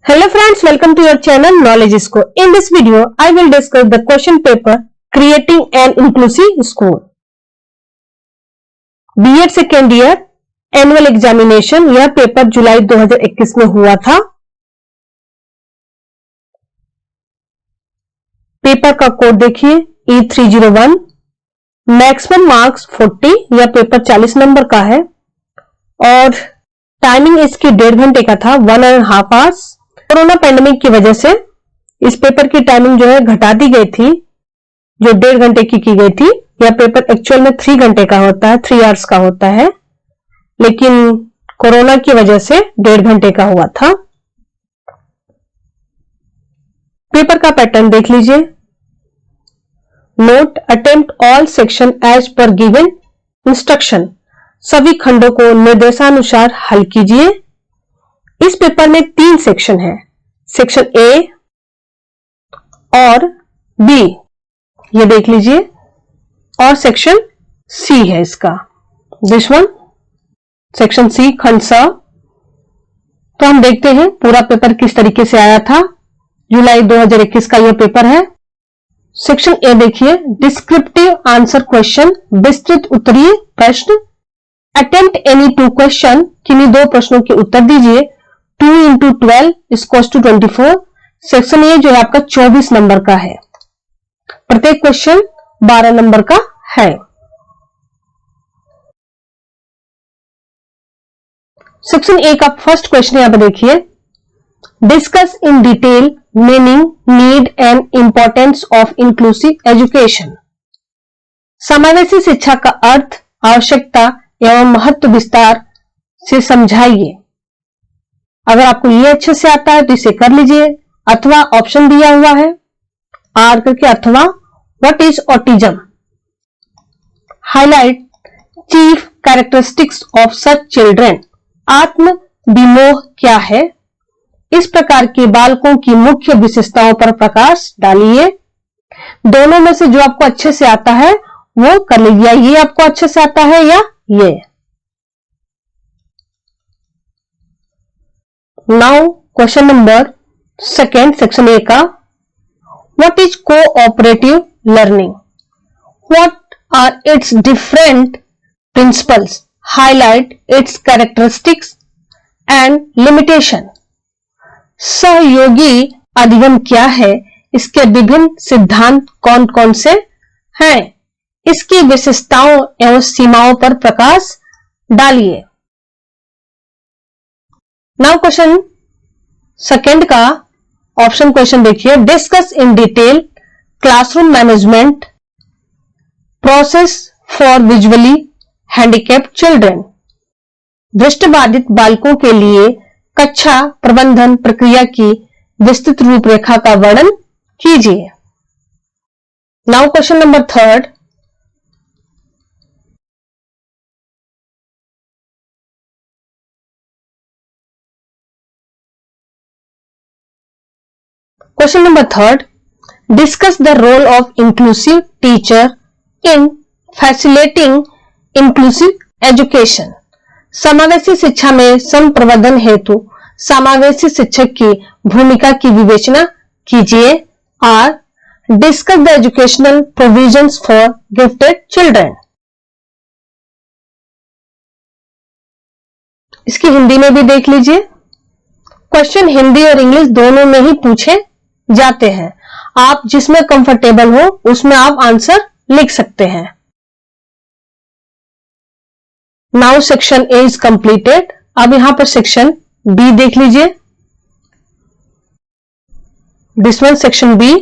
Hello friends, welcome to your channel Knowledge Score. In this video, I will discuss the question paper Creating an Inclusive School. B.Ed second year annual examination, यह paper जुलाई 2021 में हुआ था। Paper का code देखिए E301, maximum marks 40, यह paper 40 number का है और टाइमिंग इसकी 1.5 घंटे का था, 1.5 आवर्स। कोरोना पैंडेमिक की वजह से इस पेपर की टाइमिंग जो है घटा दी गई थी, जो 1.5 घंटे की गई थी। यह पेपर एक्चुअल में 3 घंटे का होता है, 3 आवर्स का होता है, लेकिन कोरोना की वजह से 1.5 घंटे का हुआ था। पेपर का पैटर्न देख लीजिए। Note, attempt all section as per given instruction, सभी खंडों को निर्देशानुसार हल कीजिए। इस पेपर में 3 सेक्शन है, सेक्शन ए और बी, ये देख लीजिए, और सेक्शन सी है इसका, दिस वन सेक्शन सी खंड स। तो हम देखते हैं पूरा पेपर किस तरीके से आया था। जुलाई 2021 का यह पेपर है। सेक्शन ए देखिए, डिस्क्रिप्टिव आंसर क्वेश्चन, विस्तृत उत्तरीय प्रश्न। अटेम्प्ट एनी 2 क्वेश्चन, किन्हीं 2 प्रश्नों के उत्तर दीजिए। 2 into 12 equals to 24। Section A जो है आपका 24 नंबर का है, प्रत्येक क्वेश्चन 12 नंबर का है। सेक्शन ए का फर्स्ट क्वेश्चन यहां पर देखिए, discuss in detail meaning, need and importance of inclusive education. समावेशी शिक्षा का अर्थ, आवश्यकता एवं महत्व विस्तार से समझाइए। अगर आपको ये अच्छे से आता है तो इसे कर लीजिए, अथवा ऑप्शन दिया हुआ है आर करके, अथवा what is autism, highlight chief characteristics of such children, आत्म विमोह क्या है, इस प्रकार के बालकों की मुख्य विशेषताओं पर प्रकाश डालिए। दोनों में से जो आपको अच्छे से आता है वो कर लीजिए, ये आपको अच्छे से आता है या ये। Now question number second, section A का, what is cooperative learning, what are its different principles, highlight its characteristics and limitation. सहयोगी अधिगम क्या है, इसके विभिन्न सिद्धांत कौन कौन से हैं, इसकी विशेषताओं एवं सीमाओं पर प्रकाश डालिए। नाउ क्वेश्चन सेकेंड का ऑप्शन क्वेश्चन देखिए, discuss in detail classroom management process for visually handicapped children. दृष्टिबाधित बालकों के लिए कक्षा प्रबंधन प्रक्रिया की विस्तृत रूपरेखा का वर्णन कीजिए। Now question number third, question number third, discuss the role of inclusive teacher in facilitating inclusive education. समावेशी शिक्षा में संप्रवर्धन हेतु समावेशी शिक्षक की भूमिका की विवेचना कीजिए। और discuss the educational provisions for gifted children. इसकी हिंदी में भी देख लीजिए। क्वेश्चन हिंदी और इंग्लिश दोनों में ही पूछे जाते हैं, आप जिसमें कंफर्टेबल हो उसमें आप आंसर लिख सकते हैं। Now section A is completed. अब यहां पर सेक्शन बी देख लीजिए, दिस वन सेक्शन बी,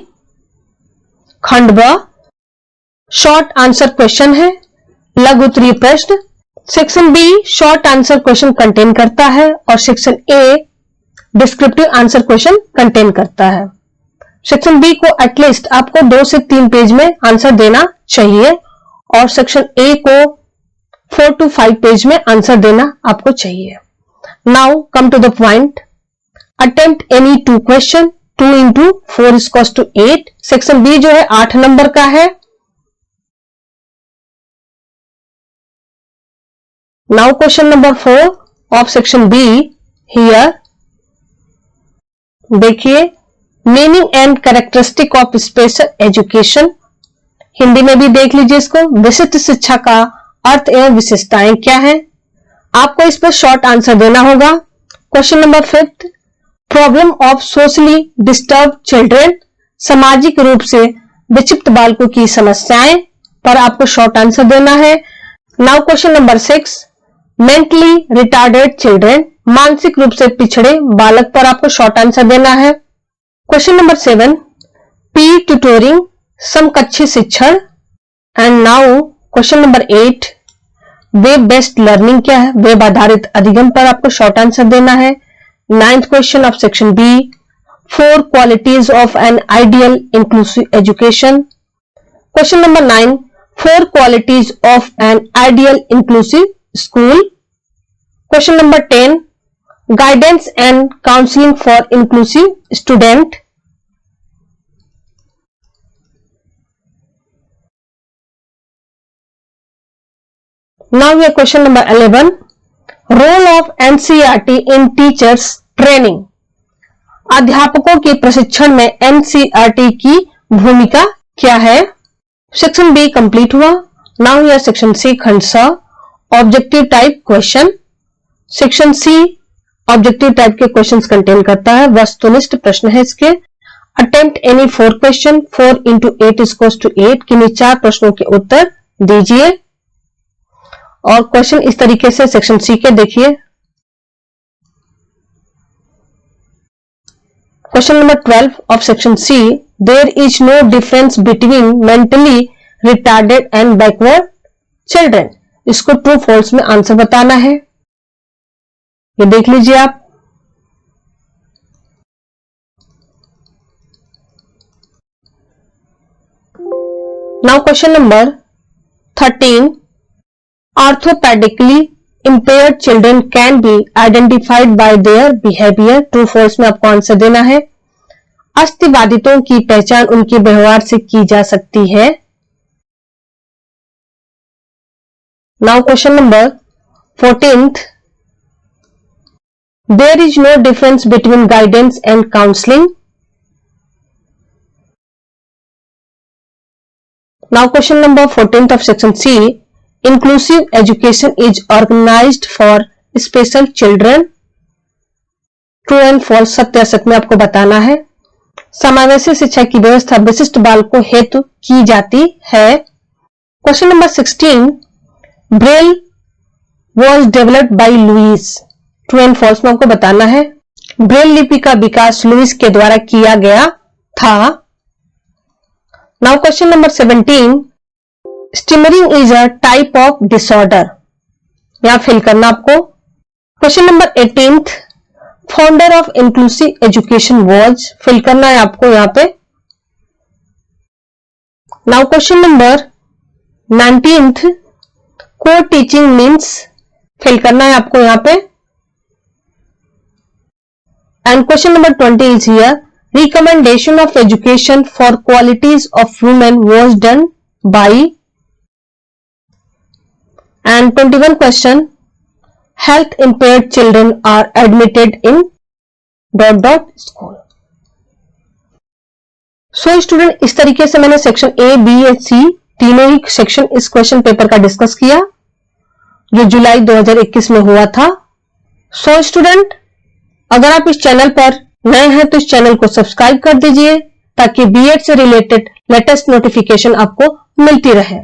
खंड ब, शॉर्ट आंसर क्वेश्चन है, लघु उत्तरीय प्रश्न। Section B short answer question contain करता है और section A descriptive answer question contain करता है। सेक्शन बी को एटलीस्ट आपको 2 से 3 पेज में आंसर देना चाहिए और सेक्शन ए को 4 to 5 पेज में आंसर देना आपको चाहिए। Now come to the point, attempt any 2 question, 2 into 4 equals to 8। Section B जो है 8 नंबर का है। Now question number 4 of section B here, देखिए, meaning and characteristic of special education, Hindi में भी देख लीजिए इसको। विशिष्ट शिक्षा का अर्थ एवं विशेषताएं क्या है? आपको इस पर शॉर्ट आंसर देना होगा। Question number 5, problem of socially disturb children, सामाजिक रूप से विक्षिप्त बालकों की समस्याएं पर आपको शॉर्ट आंसर देना है। Now question number 6, mentally retarded children, मानसिक रूप से पिछड़े बालक पर आपको शॉर्ट आंसर देना है। क्वेश्चन नंबर 7, पी ट्यूटोरिंग, समकक्षी शिक्षण। And now question number 8, web based learning क्या है? वेब आधारित अधिगम पर आपको शॉर्ट आंसर देना है। 9th question of section B, 4 qualities of an ideal inclusive education. Question number 9, 4 qualities of an ideal inclusive school. Question number 10, guidance and counselling for inclusive student. Now we have question number 11, role of NCERT in teachers training, अध्यापकों के प्रशिक्षण में NCERT की भूमिका क्या है? Section B complete हुआ। Now यह सेक्शन सी खंड स, objective type question. Section C objective type के क्वेश्चंस कंटेन करता है, वस्तुनिष्ठ प्रश्न है इसके। Attempt any 4 question, 4 into 8 equals to 8, किन्हीं 4 प्रश्नों के उत्तर दीजिए। और क्वेश्चन इस तरीके से सेक्शन सी के देखिए। Question number 12 of section C, there is no difference between mentally retarded and backward children, इसको ट्रू फॉल्स में आंसर बताना है। ये देख लीजिए आप। Now question number 13, orthopedically impaired children can be identified by their behavior, true false में आपको आंसर देना है। अस्थिबाधितों की पहचान उनके व्यवहार से की जा सकती है। Now question number 14th, there is no difference between guidance and counseling. Now question number 14th of section C, inclusive education is organized for special children, true and false, सत्य असत्य में आपको बताना है। समावेशी शिक्षा की व्यवस्था विशिष्ट बालकों हेतु की जाती है। Question number 16, Braille was developed by Louis, true and false में आपको बताना है। ब्रेल लिपि का विकास लुइस के द्वारा किया गया था। Now question number 17, stammering is a type of disorder, यहां फिल करना आपको। Question number 18th, founder of inclusive education was, fill करना है आपको यहां पे। नाउ क्वेश्चन नंबर 19th, को टीचिंग मीन्स, फिल करना है आपको यहां पे। And question number 20 is here, recommendation of education for qualities of women was done by. And 21 question, health impaired children are admitted in ... school. So student, इस तरीके से मैंने सेक्शन ए, बी और सी तीनों ही सेक्शन इस क्वेश्चन पेपर का discuss किया जो जुलाई 2021 में हुआ था। सो स्टूडेंट, अगर आप इस चैनल पर नए हैं तो इस चैनल को सब्सक्राइब कर दीजिए ताकि बीएड से रिलेटेड लेटेस्ट नोटिफिकेशन आपको मिलती रहे।